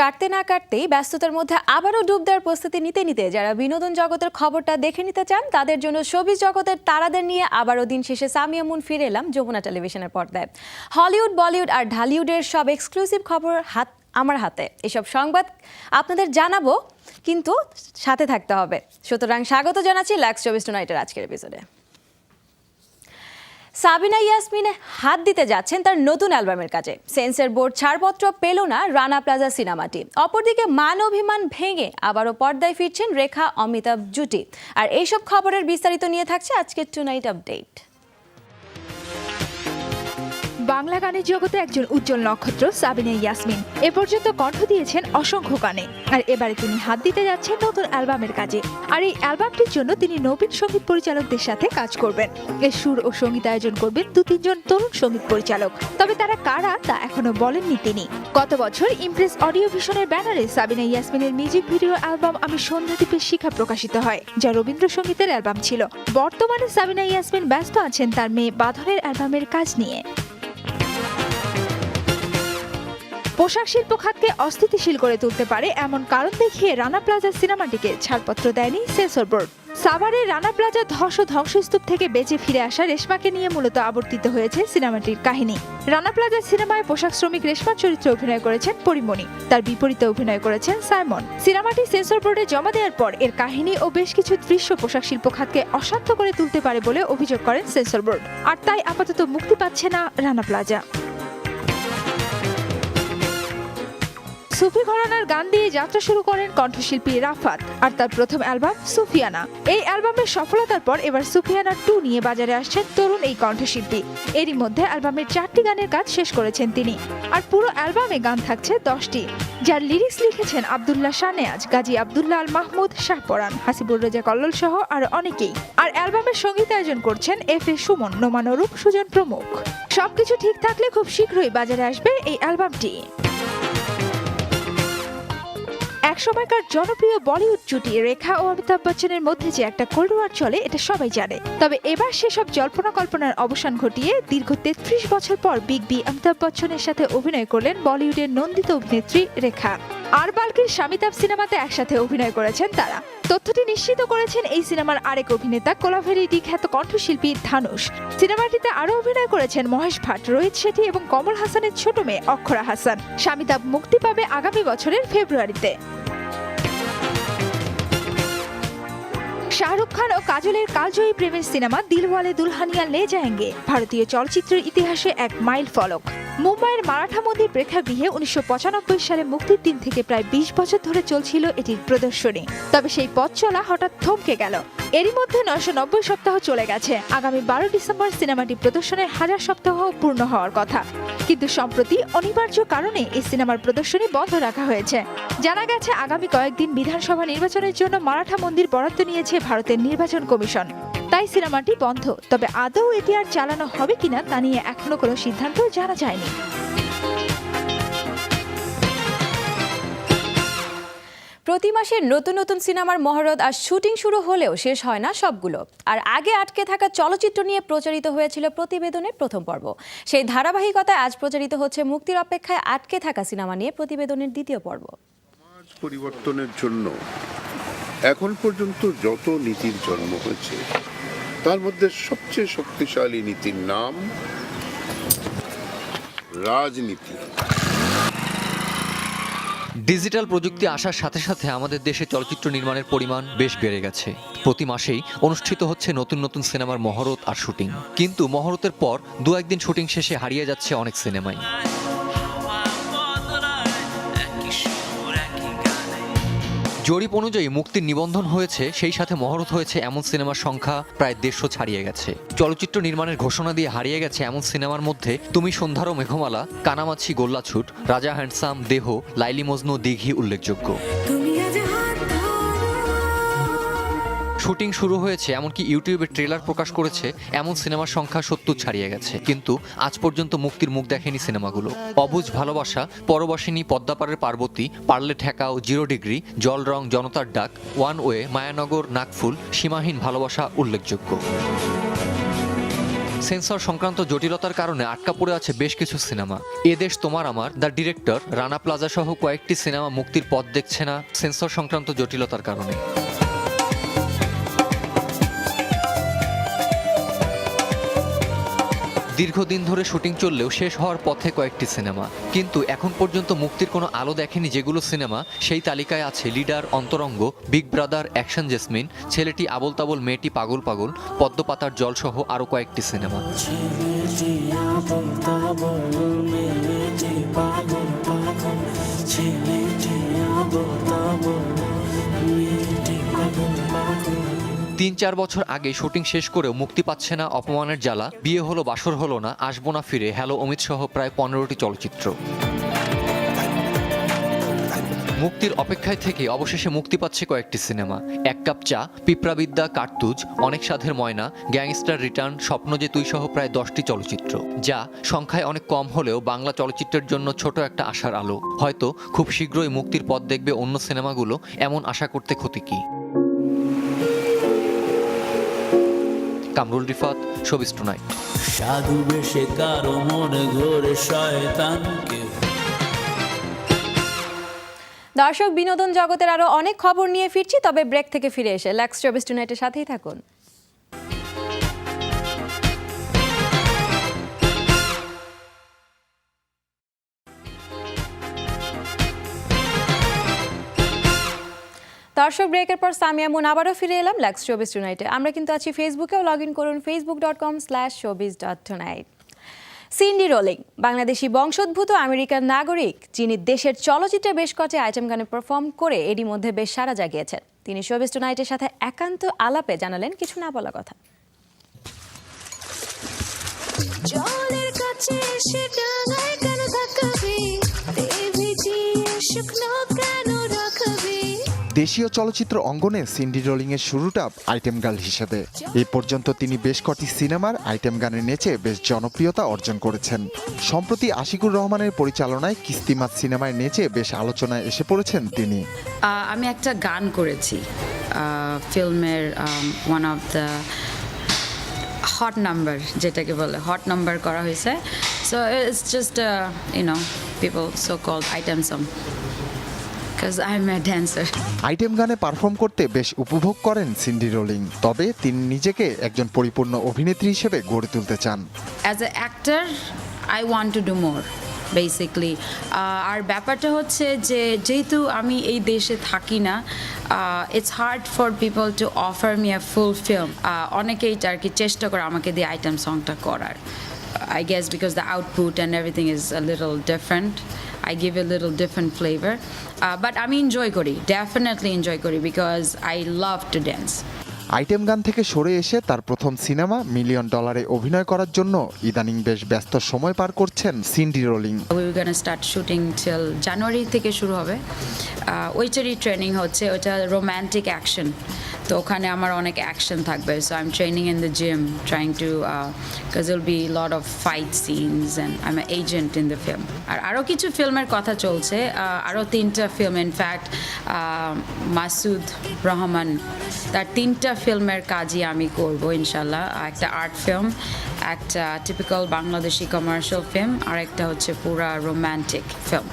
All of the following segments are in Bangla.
কাটতে না কাটতেই ব্যস্ততার মধ্যে আবারও ডুব দেওয়ার প্রস্তুতি নিতে নিতে যারা বিনোদন জগতের খবরটা দেখে নিতে চান তাদের জন্য শোবিজ জগতের তারাদের নিয়ে আবারও দিন শেষে সামিয়া মুন ফিরে এলাম যমুনা টেলিভিশনের পর্দায়। হলিউড, বলিউড আর ঢালিউডের সব এক্সক্লুসিভ খবর আমার হাতে। এসব সংবাদ আপনাদের জানাবো, কিন্তু সাথে থাকতে হবে। সুতরাং স্বাগত জানাচ্ছি লাক্স 24 টুনাইটের আজকের এপিসোডে। সাবিনা ইয়াসমিন হাত দিতে যাচ্ছেন তার নতুন অ্যালবামের কাজে। সেন্সর বোর্ড ছাড়পত্র পেল না রানা প্লাজা সিনেমাটি। অপরদিকে মান অভিমান ভেঙে আবারও পর্দায় ফিরছেন রেখা অমিতাভ জুটি। আর এইসব খবরের বিস্তারিত নিয়ে থাকছে আজকের টুনাইট আপডেট। বাংলা গানের জগতে একজন উজ্জ্বল নক্ষত্র সাবিনা ইয়াসমিন এ পর্যন্ত কণ্ঠ দিয়েছেন অসংখ্য গানে। আর এবারে তিনি হাত দিতে যাচ্ছেন নতুন অ্যালবামের কাজে। আর এই অ্যালবামটির জন্য তিনি নবীন সঙ্গীত পরিচালকদের সাথে কাজ করবেন। এর সুর ও সঙ্গীত আয়োজন করবেন 2-3 তরুণ সঙ্গীত পরিচালক। তবে তারা কারা তা এখনো বলেননি তিনি। গত বছর ইমপ্রেস অডিও ভিশনের ব্যানারে সাবিনা ইয়াসমিনের মিউজিক ভিডিও অ্যালবাম আমি সন্ধ্যাদ্বীপের শিখা প্রকাশিত হয়, যা রবীন্দ্রসঙ্গীতের অ্যালবাম ছিল। বর্তমানে সাবিনা ইয়াসমিন ব্যস্ত আছেন তার মেয়ে বাঁধনের অ্যালবামের কাজ নিয়ে। পোশাক শিল্প খাতকে অস্থিতিশীল করে তুলতে পারে এমন কারণ দেখিয়ে রানা প্লাজা সিনেমাটিকে ছাড়পত্র দেয়নি সেন্সর বোর্ড। সাভারের রানা প্লাজা ধ্বংসস্তূপ থেকে বেঁচে ফিরে আসা রেশমাকে নিয়ে মূলত আবর্তিত হয়েছে সিনেমাটির কাহিনী। রানা প্লাজা সিনেমায় পোশাক শ্রমিক রেশমার চরিত্রে অভিনয় করেছেন পরিমণি, তার বিপরীতে অভিনয় করেছেন সাইমন। সিনেমাটি সেন্সর বোর্ডে জমা দেওয়ার পর এর কাহিনী ও বেশ কিছু দৃশ্য পোশাক শিল্প খাতকে অশান্ত করে তুলতে পারে বলে অভিযোগ করেন সেন্সর বোর্ড। আর তাই আপাতত মুক্তি পাচ্ছে না রানা প্লাজা। সুফি ঘরানার গান দিয়ে যাত্রা শুরু করেন কণ্ঠশিল্পী রাফাত আর তার প্রথম অ্যালবাম সুফিয়ানা। এই অ্যালবামের সফলতার পর এবার সুফিয়ানা 2 নিয়ে বাজারে আসছেন তরুণ এই কণ্ঠশিল্পী। এরই মধ্যে অ্যালবামের 4টি গানের কাজ শেষ করেছেন তিনি। আর পুরো অ্যালবামে গান থাকছে 10টি, যার লিরিক্স লিখেছেন আব্দুল্লাহ শাহনেয়াজ, গাজী আব্দুল্লাহ আল মাহমুদ, শাহপরান, হাসিবুর রেজা কল্লোল সহ আরো অনেকেই। আর অ্যালবামের সঙ্গীত আয়োজন করছেন FA সুমন, নোমান অরূপ, সুজন প্রমুখ। সবকিছু ঠিক থাকলে খুব শীঘ্রই বাজারে আসবে এই অ্যালবামটি। একসময়কার জনপ্রিয় বলিউড জুটি রেখা ও অমিতাভ বচ্চনের মধ্যে যে একটা কোল্ড ওয়ার চলে এটা সবাই জানে। তবে এবার সেসব জল্পনা কল্পনার অবসান ঘটিয়ে দীর্ঘ 33 বছর পর বিগ বি অমিতাভ বচ্চনের সাথে অভিনয় করলেন বলিউডের নন্দিত অভিনেত্রী রেখা। আর বাল্কির স্বামিতাভ সিনেমাতে একসাথে অভিনয় করেছেন তারা। তথ্যটি নিশ্চিত করেছেন এই সিনেমার আরেক অভিনেতা কোলাভেরিডি খ্যাত কণ্ঠশিল্পী ধানুষ। সিনেমাটিতে আরও অভিনয় করেছেন মহেশ ভাট, রোহিত শেঠি এবং কমল হাসানের ছোট মেয়ে অক্ষরা হাসান। স্বামিতাভ মুক্তি পাবে আগামী বছরের ফেব্রুয়ারিতে। শাহরুখ খান ও কাজলের কালজয়ী প্রেমের সিনেমা দিলওয়ালে দুলহানিয়া লে যায়েঙ্গে ভারতীয় চলচ্চিত্রের ইতিহাসে এক মাইল ফলক। মুম্বাইয়ের মারাঠা মন্দির প্রেক্ষাগৃহে 1995 সালে মুক্তির দিন থেকে প্রায় 20 বছর ধরে চলছিল এটির প্রদর্শনী। তবে সেই পথ চলা হঠাৎ থমকে গেল। এরই মধ্যে 990 সপ্তাহ চলে গেছে। আগামী 12 ডিসেম্বর সিনেমাটি প্রদর্শনের 1000 সপ্তাহ পূর্ণ হওয়ার কথা, কিন্তু সম্প্রতি অনিবার্য কারণে এই সিনেমার প্রদর্শনী বন্ধ রাখা হয়েছে। জানা গেছে আগামী কয়েকদিন বিধানসভা নির্বাচনের জন্য মারাঠা মন্দির বরাদ্দ নিয়েছে ভারতের নির্বাচন কমিশন, তাই সিনেমাটি বন্ধ। তবে আদৌ এটি আর চালানো হবে কিনা তা নিয়ে এখনো কোনো সিদ্ধান্ত জানা যায়নি। প্রতি মাসে নতুন নতুন সিনেমার মহরত আর শুটিং শুরু হলেও শেষ হয় না সবগুলো। আর আগে আটকে থাকা চলচ্চিত্র নিয়ে প্রচারিত হয়েছিল প্রতিবেদনের প্রথম পর্ব। সেই ধারাবাহিকতায় আজ প্রচারিত হচ্ছে মুক্তির অপেক্ষায় আটকে থাকা সিনেমা নিয়ে প্রতিবেদনের দ্বিতীয় পর্ব। সমাজ পরিবর্তনের জন্য এখন পর্যন্ত যত নীতির জন্ম হয়েছে তার মধ্যে সবচেয়ে শক্তিশালী নীতির নাম রাজনীতি। ডিজিটাল প্রযুক্তি আসার সাথে সাথে আমাদের দেশে চলচ্চিত্র নির্মাণের পরিমাণ বেশ বেড়ে গেছে। প্রতি মাসেই অনুষ্ঠিত হচ্ছে নতুন নতুন সিনেমার মহরত আর শুটিং, কিন্তু মহরতের পর 2-1 দিন শুটিং শেষে হারিয়ে যাচ্ছে অনেক সিনেমাই। জরিপ অনুযায়ী মুক্তির নিবন্ধন হয়েছে, সেই সাথে মহরত হয়েছে এমন সিনেমার সংখ্যা প্রায় 150 ছাড়িয়ে গেছে। চলচ্চিত্র নির্মাণের ঘোষণা দিয়ে হারিয়ে গেছে এমন সিনেমার মধ্যে তুমি সন্ধ্যার ও মেঘমালা, কানামাছি, গোল্লাছুট, রাজা হ্যান্ডসাম, দেহ, লাইলি মজনু, দিঘি উল্লেখযোগ্য। শুটিং শুরু হয়েছে, এমনকি ইউটিউবে ট্রেলার প্রকাশ করেছে এমন সিনেমার সংখ্যা 70 ছাড়িয়ে গেছে, কিন্তু আজ পর্যন্ত মুক্তির মুখ দেখেনি সিনেমাগুলো। অবুঝ ভালোবাসা, পরবাসিনী, পদ্মাপাড়ের পার্বতী, পারলে ঠেকাও, 0 ডিগ্রি, জল রং, জনতার ডাক, ওয়ান ওয়ে, মায়ানগর, নাকফুল, সীমাহীন ভালোবাসা উল্লেখযোগ্য। সেন্সর সংক্রান্ত জটিলতার কারণে আটকা পড়ে আছে বেশ কিছু সিনেমা। এদেশ তোমার আমার, দ্য ডিরেক্টর, রানা প্লাজা সহ কয়েকটি সিনেমা মুক্তির পথ দেখছে না সেন্সর সংক্রান্ত জটিলতার কারণে। দীর্ঘদিন ধরে শুটিং চললেও শেষ হওয়ার পথে কয়েকটি সিনেমা, কিন্তু এখন পর্যন্ত মুক্তির কোনো আলো দেখেনি যেগুলো সিনেমা সেই তালিকায় আছে লিডার, অন্তরঙ্গ, বিগ ব্রাদার, অ্যাকশন জেসমিন, ছেলেটি আবোল তাবোল, মেয়েটি পাগল পাগল, পদ্মপাতার জল সহ আরও কয়েকটি সিনেমা। তিন চার বছর আগে শুটিং শেষ করেও মুক্তি পাচ্ছে না অপমানের জ্বালা, বিয়ে হলো বাসর হলো না, আসবো না ফিরে, হ্যালো অমিত সহ প্রায় 15টি চলচ্চিত্র। মুক্তির অপেক্ষায় থেকে অবশেষে মুক্তি পাচ্ছে কয়েকটি সিনেমা। এক কাপ চা, পিঁপড়াবিদ্যা, কার্তুজ, অনেক সাধের ময়না, গ্যাংস্টার রিটার্ন, স্বপ্ন যে তুই সহ প্রায় 10টি চলচ্চিত্র, যা সংখ্যায় অনেক কম হলেও বাংলা চলচ্চিত্রের জন্য ছোট একটা আশার আলো। হয়তো খুব শীঘ্রই মুক্তির পথ দেখবে অন্য সিনেমাগুলো, এমন আশা করতে ক্ষতি কি। Kamrul Rifat, showbiz tonight. সাধু বেশে কারো মনে ঘোরে শয়তানকে। দর্শক, বিনোদন জগতের আরো অনেক খবর নিয়ে ফিরছি, তবে ব্রেক থেকে ফিরে এসে লাক্স শোবিজ টুনাইটের সাথেই থাকুন। দর্শক, ব্রেকের পর সামিয়া মুন আবারও ফিরে এলাম লাক্স শোবিজ টুনাইটে। আমরা কিন্তু আছি ফেসবুকেও, লগ ইন করুন facebook.com/showbiz.tonight। সিন্ডি রোলিং, বাংলাদেশি বংশোদ্ভূত আমেরিকান নাগরিক, যিনি দেশের চলচ্চিত্রে বেশ কটি আইটেম গানে পারফর্ম করে এরই মধ্যে বেশ সাড়া জাগিয়েছেন। তিনি শোবিজ টুনাইটের সাথে একান্ত আলাপে জানালেন কিছু না বলা কথা। জলের কাছে এসে ডাঙায় কেন থাকবি, ভিজিয়ে শুকনো কেন রাখবি। দেশীয় চলচ্চিত্র অঙ্গনে সিন্ডি রোলিং এর শুরুটা আইটেম গার্ল হিসেবে। এই পর্যন্ত তিনি বেশ কটি সিনেমার আইটেম গানে নেচে বেশ জনপ্রিয়তা অর্জন করেছেন। সম্প্রতি আশিকুর রহমানের পরিচালনায় কিস্তিমাত সিনেমায় নেচে বেশ আলোচনায় এসে পড়েছেন তিনি। আমি একটা গান করেছি ফিল্মের one of the hot number, যেটাকে বলে হট নাম্বার করা হয়েছে। So it's just people so called item song, because I'm a dancer. Item গানে পারফর্ম করতে বেশ উপভোগ করেন সিন্ডি রোলিং, তবে তিনি নিজেকে একজন পরিপূর্ণ অভিনেত্রী হিসেবে গড়ে তুলতে চান। As an actor, I want to do more. Basically আর ব্যাপারটা হচ্ছে যে যেহেতু আমি এই দেশে থাকি না, it's hard for people to offer me a full film. অনেকেই আর কি চেষ্টা করে আমাকে দিয়ে আইটেম সংটা করার। I guess because the output and everything is a little different. I give a little different flavor. But আমি enjoy করি, definitely enjoy করি because I love to dance. Item গান থেকে সরে এসে তার প্রথম সিনেমা $1 মিলিয়ন অভিনয় করার জন্য ইদানিং বেশ ব্যস্ত সময় পার করছেন Cindy Rolling. We were gonna start shooting till জানুয়ারি থেকে শুরু হবে। ওইটারই ট্রেনিং হচ্ছে, ওটা রোম্যান্টিক অ্যাকশন, তো ওখানে আমার অনেক অ্যাকশন থাকবে। So I am training in the gym, trying to because will be lot of fight scenes and I am agent in the film. আর আরও কিছু ফিল্মের কথা চলছে, আরও 3টা ফিল্ম। ইনফ্যাক্ট মাসুদ রহমান, তার 3টা ফিল্মের কাজই আমি করব ইনশাল্লাহ। একটা আর্ট ফিল্ম, একটা টিপিক্যাল বাংলাদেশি কমার্শিয়াল ফিল্ম, আর একটা হচ্ছে পুরা রোম্যান্টিক ফিল্ম।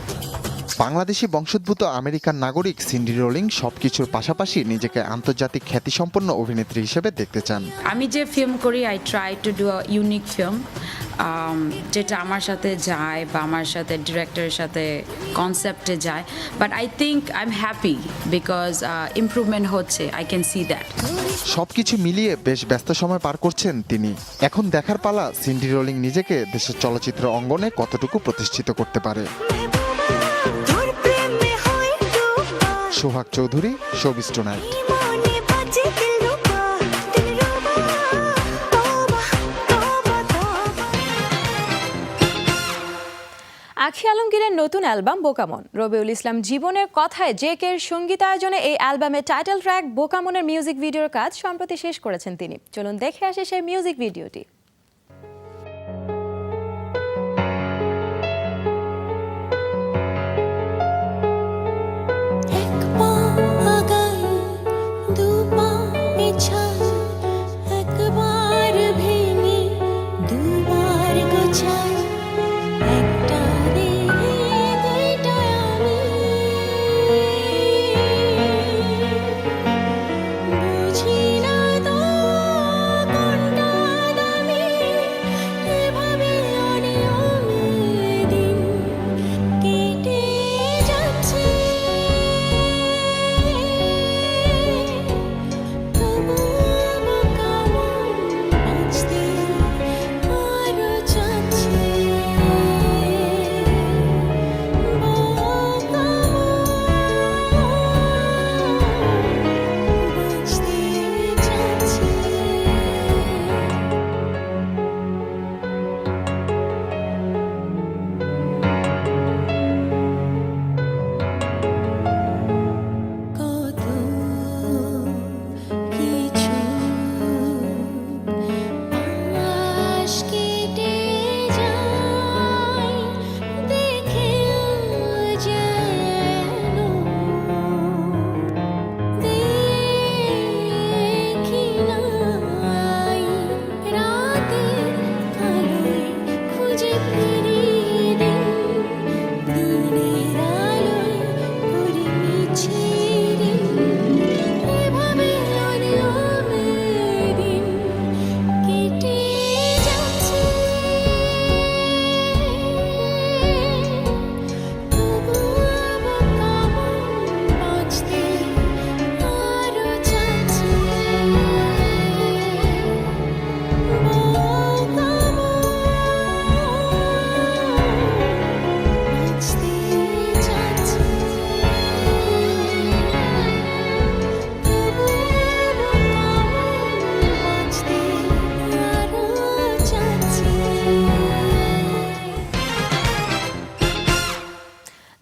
বাংলাদেশি বংশোদ্ভূত আমেরিকান নাগরিক সিন্ডি রোলিং সবকিছুর পাশাপাশি নিজেকে আন্তর্জাতিক খ্যাতিসম্পন্ন অভিনেত্রী হিসেবে দেখতে চান। আমি যে ফিল্ম করি, I try to do a unique film, যেটা আমার সাথে যায় বা আমার সাথে ডিরেক্টরের সাথে কনসেপ্টে যায়। But I think I am happy because improvement হচ্ছে, আই ক্যান সি দ্যাট। সবকিছু মিলিয়ে বেশ ব্যস্ত সময় পার করছেন তিনি। এখন দেখার পালা সিন্ডি রোলিং নিজেকে দেশের চলচ্চিত্র অঙ্গনে কতটুকু প্রতিষ্ঠিত করতে পারে। সোহাগ চৌধুরী, শোবিজ টুনাইট। আখি আলমগীরের নতুন অ্যালবাম বোকামন। রবিউল ইসলাম জীবনের কথায় জেকের সঙ্গীতায়োজনে এই অ্যালবামের টাইটেল ট্র্যাক বোকামনের মিউজিক ভিডিওর কাজ সম্প্রতি শেষ করেছেন তিনি। চলুন দেখে আসি সেই মিউজিক ভিডিওটি।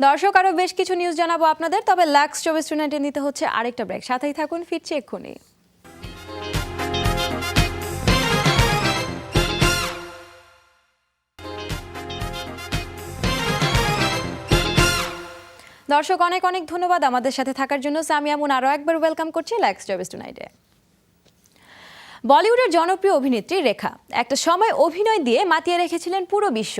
দর্শক, আরো বেশ কিছু নিউজ জানাবো আপনাদের, তবে লাক্স 24 নিতে হচ্ছে আরেকটা ব্রেক। সাথেই থাকুন, ফিরছি এক্ষুনি। দর্শক, অনেক অনেক ধন্যবাদ আমাদের সাথে থাকার জন্য। সামিয়া মুন আরও একবার ওয়েলকাম করছি লাক্স 24 বলিউডের জনপ্রিয় অভিনেত্রী রেখা একটা সময় অভিনয় দিয়ে মাতিয়ে রেখেছিলেন পুরো বিশ্ব।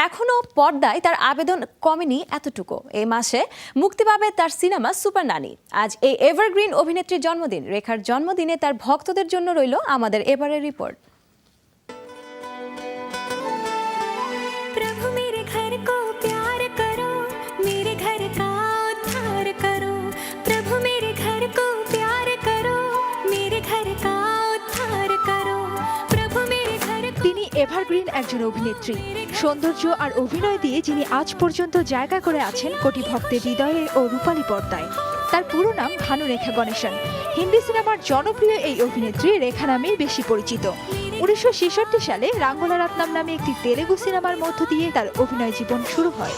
এখনও পর্দায় তার আবেদন কমেনি এতটুকু। এই মাসে মুক্তি পাবে তার সিনেমা সুপার নানি। আজ এই এভারগ্রিন অভিনেত্রীর জন্মদিন। রেখার জন্মদিনে তার ভক্তদের জন্য রইল আমাদের এবারের রিপোর্ট। এভারগ্রিন একজন অভিনেত্রী। সৌন্দর্য আর অভিনয় দিয়ে যিনি আজ পর্যন্ত জায়গা করে আছেন কোটি ভক্তের হৃদয়ে ও রূপালী পর্দায়। তার পুরো নাম ভানুরেখা গণেশন। হিন্দি সিনেমার জনপ্রিয় এই অভিনেত্রী রেখা নামেই বেশি পরিচিত। 1966 সালে রাঙ্গুলা রাতনাম নামে একটি তেলেগু সিনেমার মধ্য দিয়ে তার অভিনয় জীবন শুরু হয়।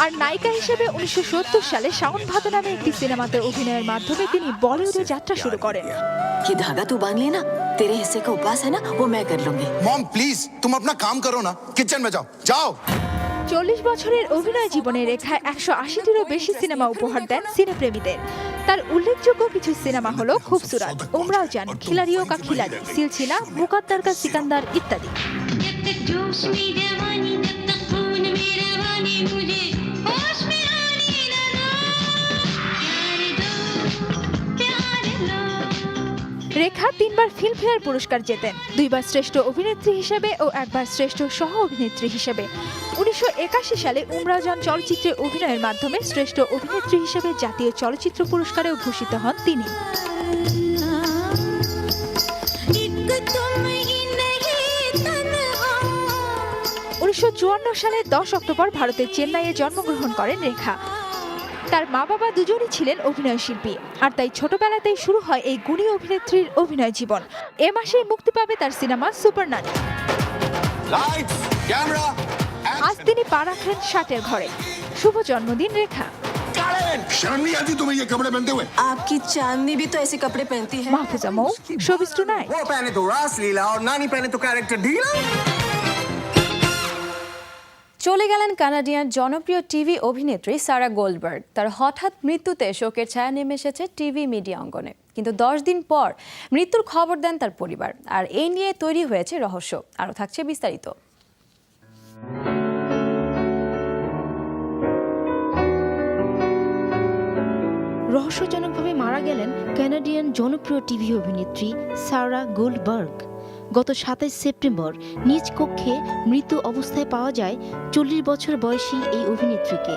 আর নায়িকা হিসেবে 1970 সালে শাওন ভাদো নামে একটি সিনেমাতে অভিনয়ের মাধ্যমে তিনি বলিউডে যাত্রা শুরু করেন। ये धागा तू बांध लेना, तेरे हिस्से का उपवास है ना, वो मैं कर लूंगी। मॉम प्लीज तुम अपना काम करो ना, किचन में जाओ जाओ। 40 বছরের অভিনয় জীবনে রেখা 180টিরও বেশি সিনেমা উপহার দেন সিনেপ্রেমীদের। তার উল্লেখযোগ্য কিছু সিনেমা হলো খুবসুরত, উমরাও জান, খিলাড়িও কা খিলাড়ি, সিলসিলা, মুকদ্দর কা সিকান্দার ইত্যাদি। রেখা 3বার ফিল্মফেয়ার পুরস্কার জেতেন, 2বার শ্রেষ্ঠ অভিনেত্রী হিসেবে ও 1বার শ্রেষ্ঠ সহ অভিনেত্রী হিসেবে। 1981 সালে উমরাও জান চলচ্চিত্রে অভিনয়ের মাধ্যমে শ্রেষ্ঠ অভিনেত্রী হিসেবে জাতীয় চলচ্চিত্র পুরস্কারেও ভূষিত হন তিনি। 1954 সালে 10 অক্টোবর ভারতের চেন্নাইয়ে জন্মগ্রহণ করেন রেখা। তার মা বাবা দুজনই ছিলেন অভিনয় শিল্পী, আর তাই ছোটবেলাতেই শুরু হয় এই গুণী অভিনেত্রীর অভিনয় জীবন। এ মাসেই মুক্তি পাবে তার সিনেমা সুপার নানি। আজ তিনি পা রাখলেন 60-এর ঘরে। শুভ জন্মদিন রেখা। शर्म नहीं आती तुम्हें ये कपड़े पहनते हुए? आपकी चांदनी भी तो ऐसे कपड़े पहनती है। মাহফুজা মৌ, শোবিজ টুনাইট। वो पहने तो रासलीला और नानी पहने तो कैरेक्टर ढीला। চলে গেলেন কানাডিয়ান জনপ্রিয় টিভি অভিনেত্রী সারা গোল্ডবার্গ। তার হঠাৎ মৃত্যুতে শোকের ছায়া নেমে এসেছে টিভি মিডিয়া অঙ্গনে। কিন্তু 10 দিন পর মৃত্যুর খবর দেন তার পরিবার, আর এই নিয়ে তৈরি হয়েছে রহস্য। আরও থাকছে বিস্তারিত। রহস্যজনকভাবে মারা গেলেন কানাডিয়ান জনপ্রিয় টিভি অভিনেত্রী সারা গোল্ডবার্গ। গত 27 সেপ্টেম্বর নিজ কক্ষে মৃত অবস্থায় পাওয়া যায় 40 বছর বয়সী এই অভিনেত্রীকে।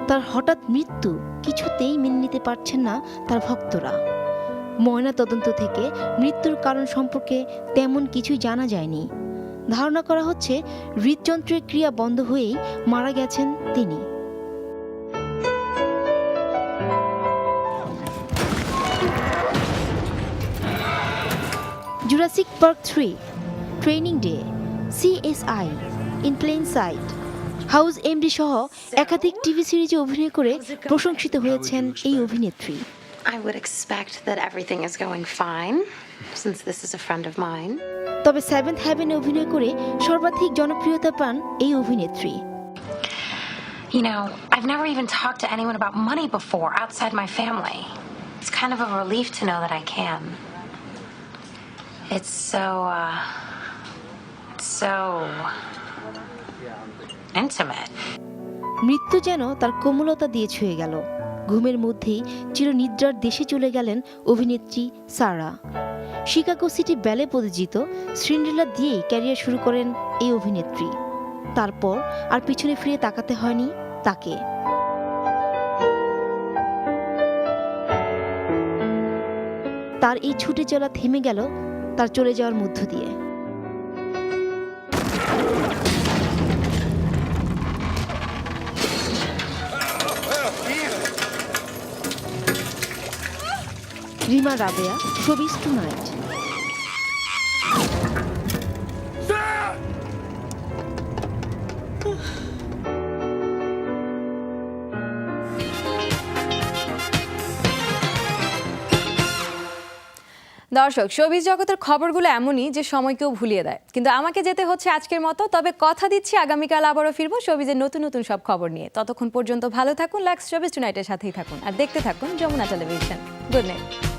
তার হঠাৎ মৃত্যু কিছুতেই মেনে নিতে পারছেন না তার ভক্তরা। ময়না তদন্ত থেকে মৃত্যুর কারণ সম্পর্কে তেমন কিছুই জানা যায়নি। ধারণা করা হচ্ছে হৃদযন্ত্রের ক্রিয়া বন্ধ হয়েই মারা গেছেন তিনি। Jurassic Park 3, Training Day, CSI, In Plain Sight, House MD সহ একাধিক টিভি সিরিজে অভিনয় করে প্রশংসিত হয়েছেন এই অভিনেত্রী। I would expect that everything is going fine since this is a friend of mine. তবে সেভেন্থ হেভেনে অভিনয় করে সর্বাধিক জনপ্রিয়তা পান এই অভিনেত্রী। You know, I've never even talked to anyone about money before outside my family. It's kind of a relief to know that I can. It's so intimate. মৃত্যু যেন তার কোমলতা দিয়ে ছুঁয়ে গেল। ঘুমের মধ্যেই চিরনিদ্রার দেশে চলে গেলেন অভিনেত্রী সারা। শিকাগো সিটি ব্যালে প্রযোজিত সিন্ড্রেলা দিয়েই ক্যারিয়ার শুরু করেন এই অভিনেত্রী। তারপর আর পিছনে ফিরে তাকাতে হয়নি তাকে। তার এই ছুটে চলা থেমে গেল তার চলে যাওয়ার মধ্য দিয়ে। Rima Rabeya, showbiz tonight. দর্শক, শোবিজ জগতের খবরগুলো এমনই যে সময়কেও ভুলিয়ে দেয়, কিন্তু আমাকে যেতে হচ্ছে আজকের মতো। তবে কথা দিচ্ছি আগামীকাল আবারও ফিরবো শোবিজের নতুন নতুন সব খবর নিয়ে। ততক্ষণ পর্যন্ত ভালো থাকুন, লাক্স শোবিজ টুনাইটের সাথেই থাকুন আর দেখতে থাকুন যমুনা টেলিভিশন। Good night.